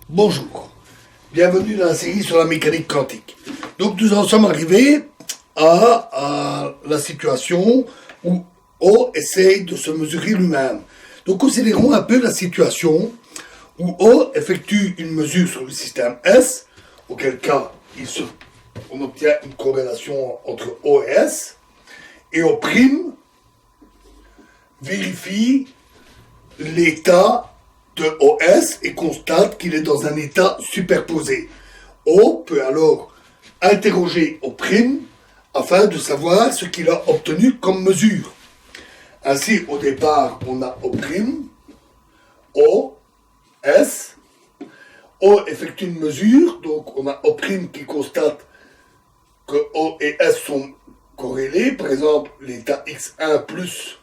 Bonjour, bienvenue dans la série sur la mécanique quantique. Donc nous en sommes arrivés à la situation où O essaye de se mesurer lui-même. Donc considérons un peu la situation où O effectue une mesure sur le système S, auquel cas on obtient une corrélation entre O et S, et O' vérifie l'état de OS et constate qu'il est dans un état superposé. O peut alors interroger O' afin de savoir ce qu'il a obtenu comme mesure. Ainsi, au départ, on a O', O, S. O effectue une mesure, donc on a O' qui constate que O et S sont corrélés, par exemple l'état X1 plus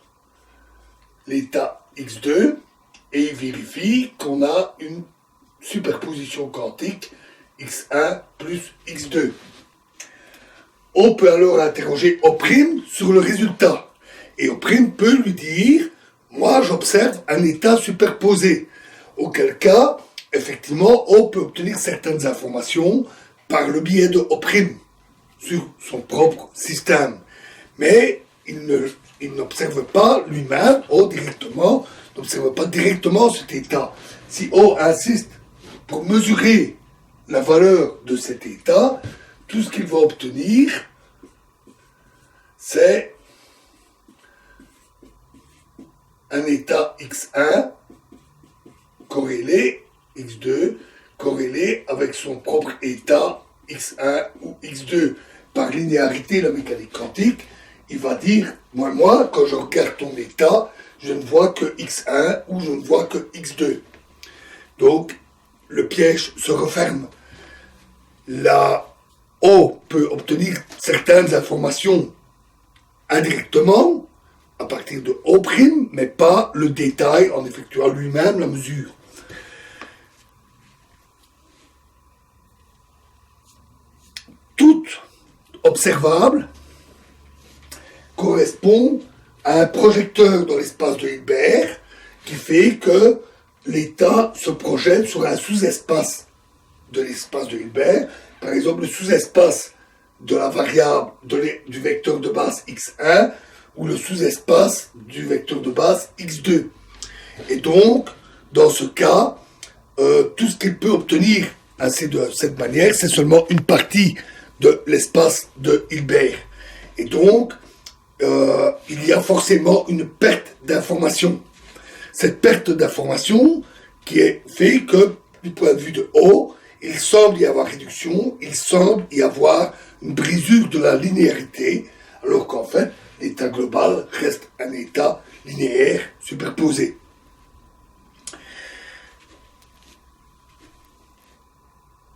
l'état X2, et il vérifie qu'on a une superposition quantique X1 plus X2. On peut alors interroger O' sur le résultat. Et O' peut lui dire, moi j'observe un état superposé. Auquel cas, effectivement, O peut obtenir certaines informations par le biais de O' sur son propre système. Mais il n'observe pas lui-même, O directement, n'observe pas directement cet état. Si O insiste pour mesurer la valeur de cet état, tout ce qu'il va obtenir, c'est un état X1 corrélé, X2, corrélé avec son propre état X1 ou X2. Par linéarité, la mécanique quantique, il va dire, moi, quand je regarde ton état, je ne vois que X1 ou je ne vois que X2. Donc, le piège se referme. La O peut obtenir certaines informations indirectement, à partir de O', mais pas le détail en effectuant lui-même la mesure. Tout observable correspond à un projecteur dans l'espace de Hilbert qui fait que l'état se projette sur un sous-espace de l'espace de Hilbert. Par exemple, le sous-espace de la variable du vecteur de base x1 ou le sous-espace du vecteur de base x2. Et donc, dans ce cas, tout ce qu'il peut obtenir ainsi de cette manière, c'est seulement une partie de l'espace de Hilbert. Et donc, il y a forcément une perte d'information. Cette perte d'information qui est fait que, du point de vue de O, il semble y avoir réduction, il semble y avoir une brisure de la linéarité, alors qu'en fait, l'état global reste un état linéaire superposé.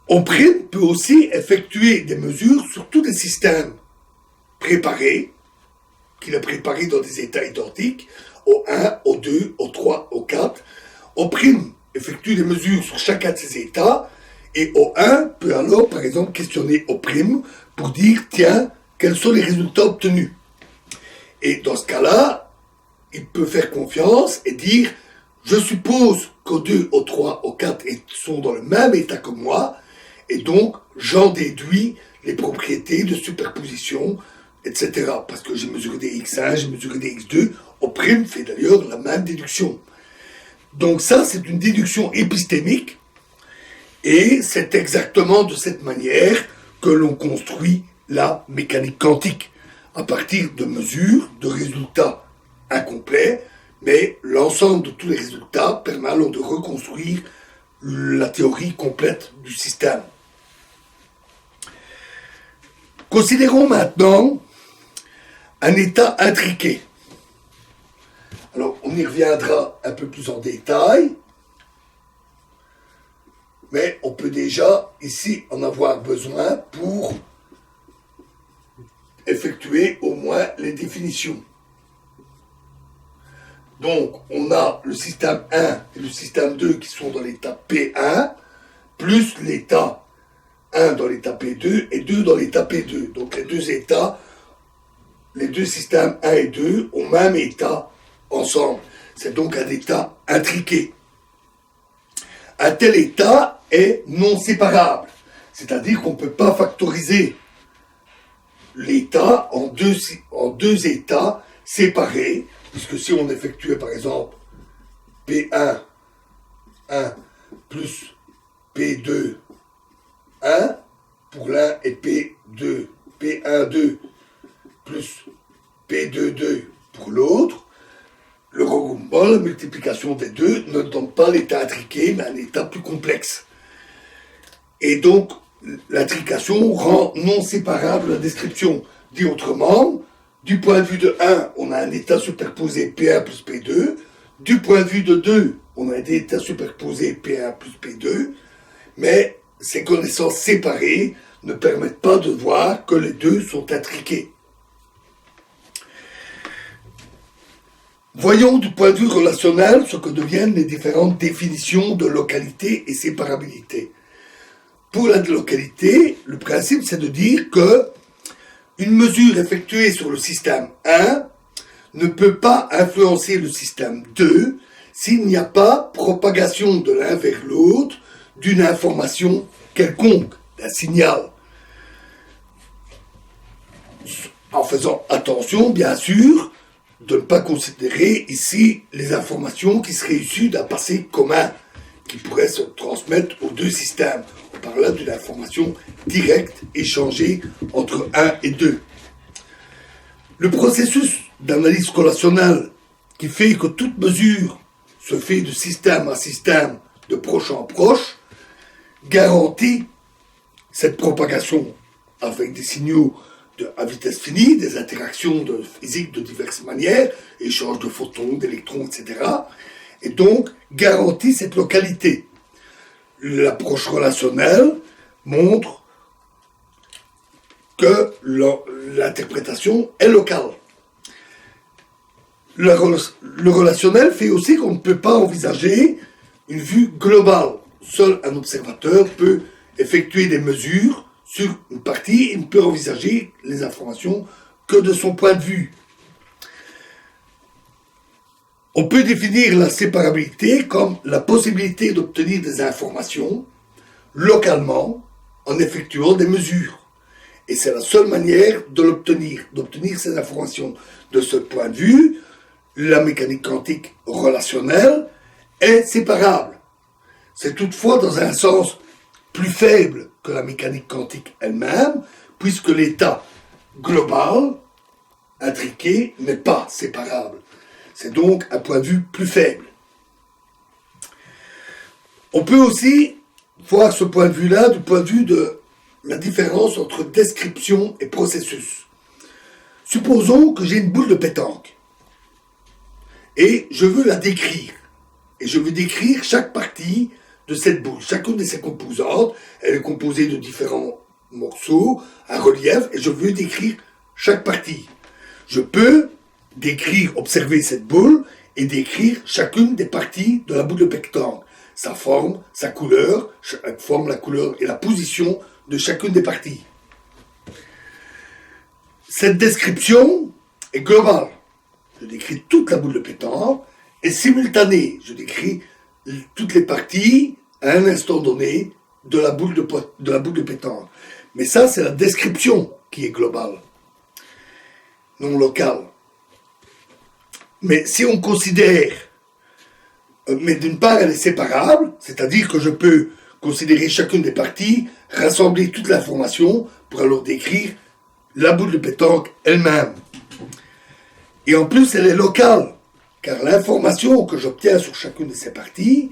O' peut aussi effectuer des mesures sur tous les systèmes préparés, qu'il a préparés dans des états identiques, O1, O2, O3, O4. O' effectue des mesures sur chacun de ces états, et O1 peut alors, par exemple, questionner O' pour dire, tiens, quels sont les résultats obtenus. Et dans ce cas-là, il peut faire confiance et dire, je suppose qu'O2, O3, O4 sont dans le même état que moi, et donc j'en déduis les propriétés de superposition, etc. Parce que j'ai mesuré des X1, j'ai mesuré des X2, O' fait d'ailleurs la même déduction. Donc ça, c'est une déduction épistémique, et c'est exactement de cette manière que l'on construit la mécanique quantique, à partir de mesures, de résultats incomplets, mais l'ensemble de tous les résultats permet alors de reconstruire la théorie complète du système. Considérons maintenant un état intriqué. Alors, on y reviendra un peu plus en détail, mais on peut déjà ici en avoir besoin pour effectuer au moins les définitions. Donc, on a le système 1 et le système 2 qui sont dans l'état P1, plus l'état 1 dans l'état P2 et 2 dans l'état P2. Donc, les deux états, les deux systèmes 1 et 2 ont même état ensemble. C'est donc un état intriqué. Un tel état est non séparable. C'est-à-dire qu'on ne peut pas factoriser l'état en deux états séparés, puisque si on effectuait par exemple P1, 1 plus P2, 1 pour l'un et P2, P1, 2 plus P2, 2 pour l'autre, le regroupement, la multiplication des deux ne donne pas l'état intriqué, mais un état plus complexe. Et donc, l'intrication rend non séparable la description. Dit autrement, du point de vue de 1, on a un état superposé P1 plus P2. Du point de vue de 2, on a un état superposé P1 plus P2. Mais ces connaissances séparées ne permettent pas de voir que les deux sont intriqués. Voyons du point de vue relationnel ce que deviennent les différentes définitions de localité et séparabilité. Pour la localité, le principe c'est de dire que une mesure effectuée sur le système 1 ne peut pas influencer le système 2 s'il n'y a pas propagation de l'un vers l'autre d'une information quelconque, d'un signal. En faisant attention, bien sûr, de ne pas considérer ici les informations qui seraient issues d'un passé commun, qui pourrait se transmettre aux deux systèmes. On parle là d'une information directe échangée entre 1 et 2. Le processus d'analyse relationnelle qui fait que toute mesure se fait de système à système, de proche en proche, garantit cette propagation avec des signaux à vitesse finie, des interactions physiques de diverses manières, échange de photons, d'électrons, etc. Et donc garantit cette localité. L'approche relationnelle montre que l'interprétation est locale. Le relationnel fait aussi qu'on ne peut pas envisager une vue globale. Seul un observateur peut effectuer des mesures sur une partie et ne peut envisager les informations que de son point de vue. On peut définir la séparabilité comme la possibilité d'obtenir des informations localement en effectuant des mesures. Et c'est la seule manière de d'obtenir ces informations. De ce point de vue, la mécanique quantique relationnelle est séparable. C'est toutefois dans un sens plus faible que la mécanique quantique elle-même, puisque l'état global, intriqué, n'est pas séparable. C'est donc un point de vue plus faible. On peut aussi voir ce point de vue-là du point de vue de la différence entre description et processus. Supposons que j'ai une boule de pétanque et je veux la décrire. Et je veux décrire chaque partie de cette boule. Chacune de ses composantes, elle est composée de différents morceaux, un relief, et je veux décrire chaque partie. Je peux observer cette boule et décrire chacune des parties de la boule de pétanque. Sa forme, sa couleur, la forme, la couleur et la position de chacune des parties. Cette description est globale. Je décris toute la boule de pétanque et simultanée. Je décris toutes les parties à un instant donné de la boule de pétanque. Mais ça, c'est la description qui est globale, non locale. Mais si on considère, mais d'une part, elle est séparable, c'est-à-dire que je peux considérer chacune des parties, rassembler toute l'information pour alors décrire la boule de pétanque elle-même. Et en plus, elle est locale, car l'information que j'obtiens sur chacune de ces parties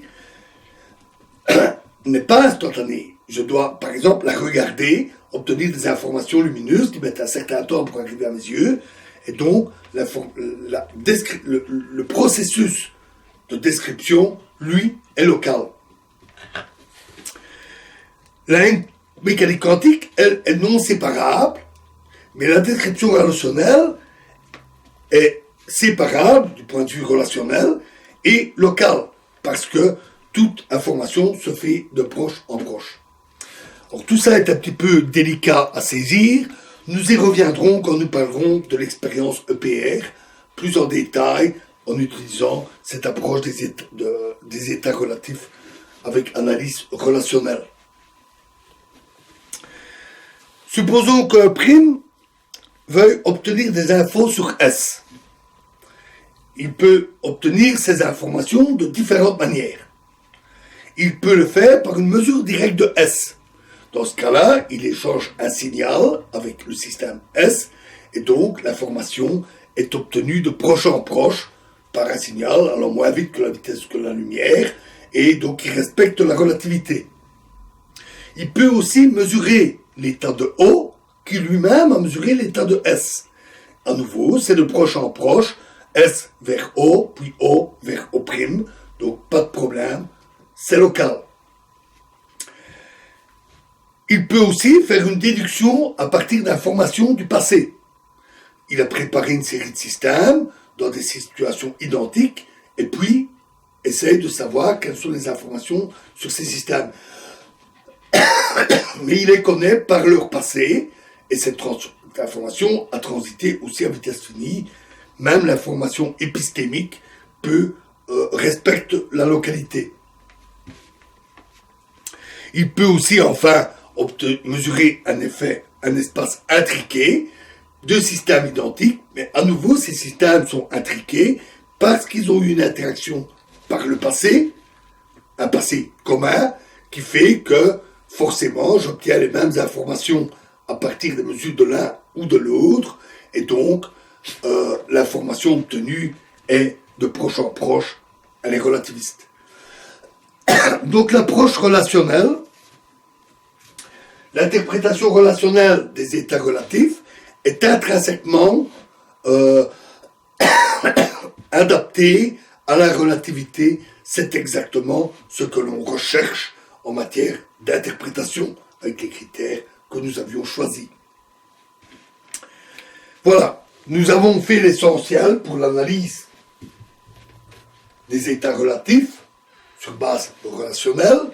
n'est pas instantanée. Je dois, par exemple, la regarder, obtenir des informations lumineuses qui mettent un certain temps pour arriver à mes yeux, et donc le processus de description, lui, est local. La mécanique quantique, elle, est non séparable, mais la description relationnelle est séparable du point de vue relationnel et local, parce que toute information se fait de proche en proche. Alors tout ça est un petit peu délicat à saisir. Nous y reviendrons quand nous parlerons de l'expérience EPR, plus en détail, en utilisant cette approche des états relatifs avec analyse relationnelle. Supposons qu'un prime veuille obtenir des infos sur S. Il peut obtenir ces informations de différentes manières. Il peut le faire par une mesure directe de S. Dans ce cas-là, il échange un signal avec le système S et donc l'information est obtenue de proche en proche par un signal allant moins vite que la vitesse que la lumière et donc il respecte la relativité. Il peut aussi mesurer l'état de O qui lui-même a mesuré l'état de S. À nouveau, c'est de proche en proche, S vers O, puis O vers O', donc pas de problème, c'est local. Il peut aussi faire une déduction à partir d'informations du passé. Il a préparé une série de systèmes dans des situations identiques et puis essaye de savoir quelles sont les informations sur ces systèmes. Mais il les connaît par leur passé et cette information a transité aussi à vitesse finie. Même l'information épistémique respecte la localité. Il peut aussi enfin mesurer un espace intriqué de systèmes identiques, mais à nouveau ces systèmes sont intriqués parce qu'ils ont eu une interaction par le passé, un passé commun, qui fait que forcément j'obtiens les mêmes informations à partir des mesures de l'un ou de l'autre, et donc l'information obtenue est de proche en proche, elle est relativiste. Donc l'approche relationnelle, l'interprétation relationnelle des états relatifs est intrinsèquement adaptée à la relativité. C'est exactement ce que l'on recherche en matière d'interprétation avec les critères que nous avions choisis. Voilà, nous avons fait l'essentiel pour l'analyse des états relatifs sur base relationnelle.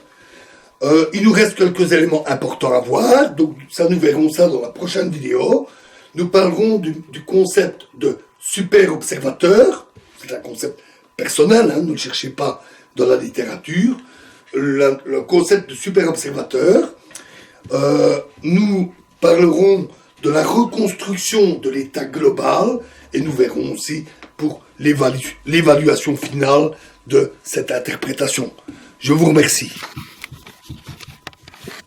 Il nous reste quelques éléments importants à voir, donc ça nous verrons ça dans la prochaine vidéo. Nous parlerons du concept de super-observateur, c'est un concept personnel, ne le cherchez pas dans la littérature. Le concept de super-observateur, nous parlerons de la reconstruction de l'état global et nous verrons aussi pour l'évaluation finale de cette interprétation. Je vous remercie.